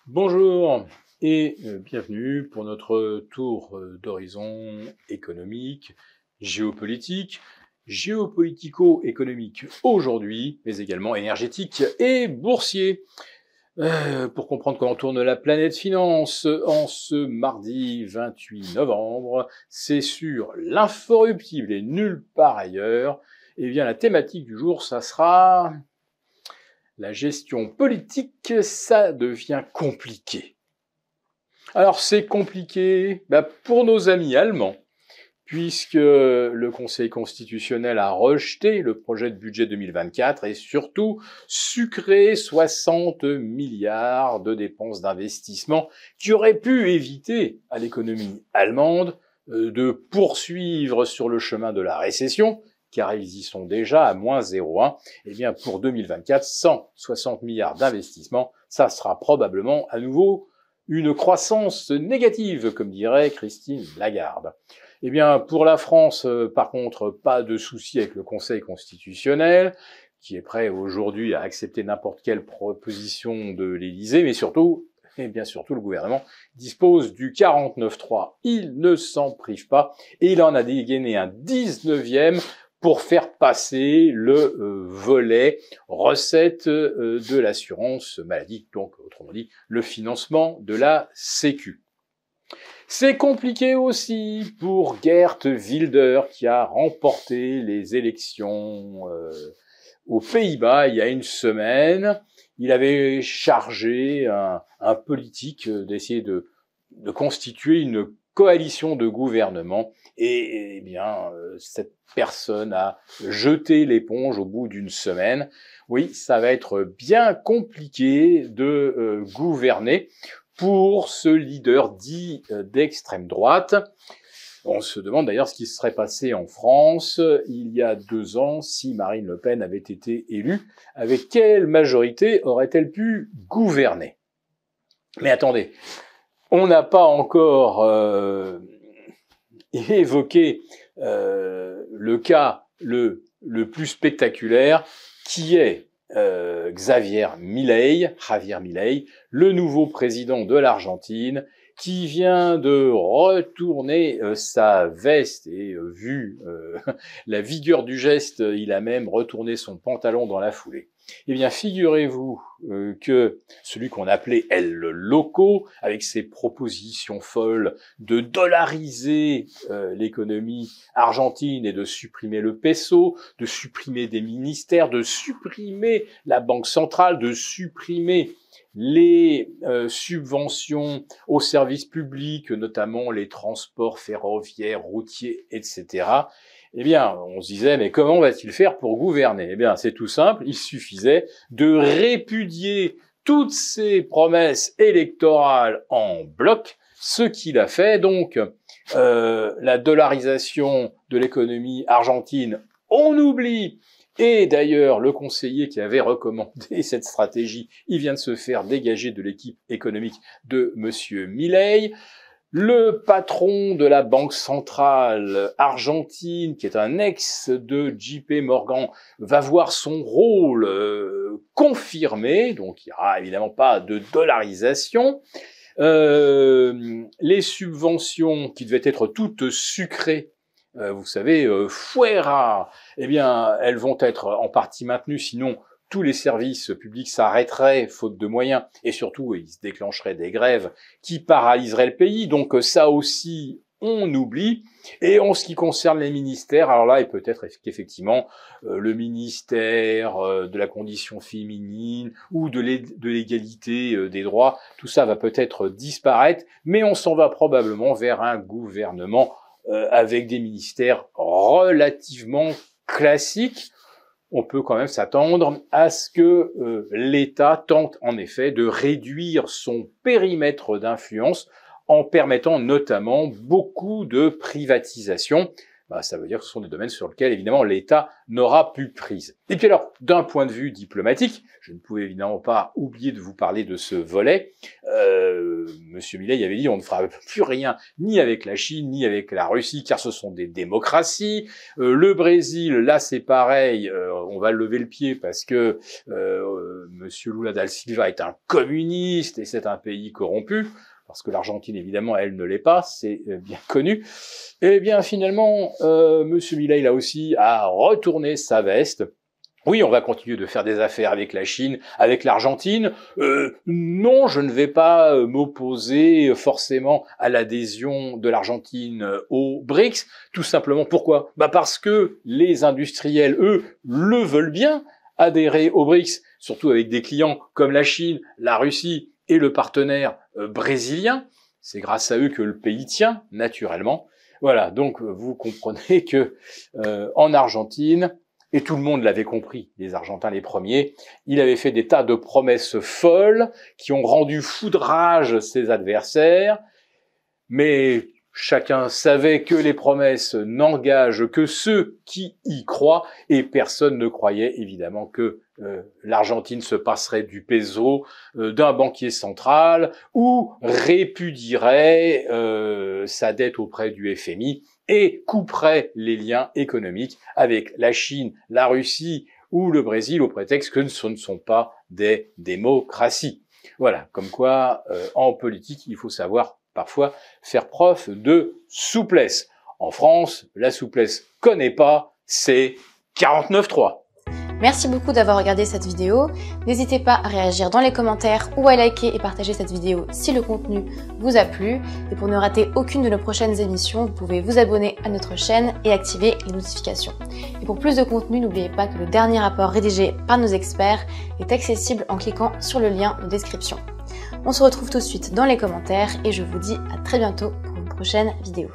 Bonjour et bienvenue pour notre tour d'horizon économique, géopolitique, géopolitico-économique aujourd'hui, mais également énergétique et boursier. Pour comprendre comment tourne la planète finance en ce mardi 28 novembre, c'est sur l'inforruptible et nulle part ailleurs. Eh bien, la thématique du jour, ça sera la gestion politique, ça devient compliqué. Alors c'est compliqué pour nos amis allemands, puisque le Conseil constitutionnel a rejeté le projet de budget 2024 et surtout sucré 60 milliards de dépenses d'investissement qui auraient pu éviter à l'économie allemande de poursuivre sur le chemin de la récession, car ils y sont déjà à moins 0,1. Eh bien, pour 2024, 160 milliards d'investissements, ça sera probablement à nouveau une croissance négative, comme dirait Christine Lagarde. Eh bien, pour la France, par contre, pas de souci avec le Conseil constitutionnel, qui est prêt aujourd'hui à accepter n'importe quelle proposition de l'Élysée, mais surtout, et bien surtout, le gouvernement dispose du 49.3. Il ne s'en prive pas, et il en a dégainé un 19e pour faire passer le volet recettes de l'assurance maladie, donc autrement dit le financement de la Sécu. C'est compliqué aussi pour Geert Wilders qui a remporté les élections aux Pays-Bas il y a une semaine. Il avait chargé un politique d'essayer de constituer une coalition de gouvernement et bien cette personne a jeté l'éponge au bout d'une semaine. Oui, ça va être bien compliqué de gouverner pour ce leader dit d'extrême droite. On se demande d'ailleurs ce qui se serait passé en France il y a 2 ans si Marine Le Pen avait été élue. Avec quelle majorité aurait-elle pu gouverner? Mais attendez, on n'a pas encore évoqué le cas le plus spectaculaire qui est Javier Milei, le nouveau président de l'Argentine, qui vient de retourner sa veste et vu la vigueur du geste, il a même retourné son pantalon dans la foulée. Eh bien, figurez-vous que celui qu'on appelait El Loco, avec ses propositions folles de dollariser l'économie argentine et de supprimer le peso, de supprimer des ministères, de supprimer la banque centrale, de supprimer les subventions aux services publics, notamment les transports ferroviaires, routiers, etc., eh bien, on se disait, mais comment va-t-il faire pour gouverner? Eh bien, c'est tout simple, il suffisait de répudier toutes ces promesses électorales en bloc, ce qu'il a fait. Donc, la dollarisation de l'économie argentine, on oublie. Et d'ailleurs, le conseiller qui avait recommandé cette stratégie, il vient de se faire dégager de l'équipe économique de monsieur Milei. Le patron de la Banque centrale argentine, qui est un ex de JP Morgan, va voir son rôle confirmé, donc il n'y aura évidemment pas de dollarisation. Les subventions qui devaient être toutes sucrées, vous savez, fuera, eh bien, elles vont être en partie maintenues, sinon tous les services publics s'arrêteraient faute de moyens, et surtout, il se déclencherait des grèves qui paralyseraient le pays. Donc ça aussi, on oublie. Et en ce qui concerne les ministères, alors là, et peut-être qu'effectivement, le ministère de la condition féminine ou de l'égalité des droits, tout ça va peut-être disparaître, mais on s'en va probablement vers un gouvernement avec des ministères relativement classiques. On peut quand même s'attendre à ce que l'État tente en effet de réduire son périmètre d'influence en permettant notamment beaucoup de privatisation. bah, ça veut dire que ce sont des domaines sur lesquels, évidemment, l'État n'aura plus prise. Et puis alors, d'un point de vue diplomatique, je ne pouvais évidemment pas oublier de vous parler de ce volet. Monsieur Milei avait dit on ne fera plus rien ni avec la Chine, ni avec la Russie, car ce sont des démocraties. Le Brésil, là c'est pareil, on va lever le pied parce que Monsieur Lula da Silva est un communiste et c'est un pays corrompu. Parce que l'Argentine, évidemment, elle ne l'est pas, c'est bien connu. Et bien, finalement, Monsieur Milei, là aussi, a retourné sa veste. Oui, on va continuer de faire des affaires avec la Chine, avec l'Argentine. Non, je ne vais pas m'opposer forcément à l'adhésion de l'Argentine au BRICS. Tout simplement, pourquoi? Bah parce que les industriels, eux, le veulent bien, adhérer au BRICS, surtout avec des clients comme la Chine, la Russie, et le partenaire brésilien. C'est grâce à eux que le pays tient, naturellement. Voilà, donc vous comprenez que en Argentine, et tout le monde l'avait compris, les Argentins les premiers, il avait fait des tas de promesses folles qui ont rendu fou de rage ses adversaires, mais chacun savait que les promesses n'engagent que ceux qui y croient, et personne ne croyait évidemment que l'Argentine se passerait du peso, d'un banquier central, ou répudierait sa dette auprès du FMI, et couperait les liens économiques avec la Chine, la Russie ou le Brésil au prétexte que ce ne sont pas des démocraties. Voilà, comme quoi en politique il faut savoir parfois faire preuve de souplesse. En France, la souplesse connaît pas, c'est 49.3. Merci beaucoup d'avoir regardé cette vidéo. N'hésitez pas à réagir dans les commentaires ou à liker et partager cette vidéo si le contenu vous a plu. Et pour ne rater aucune de nos prochaines émissions, vous pouvez vous abonner à notre chaîne et activer les notifications. Et pour plus de contenu, n'oubliez pas que le dernier rapport rédigé par nos experts est accessible en cliquant sur le lien de description. On se retrouve tout de suite dans les commentaires et je vous dis à très bientôt pour une prochaine vidéo.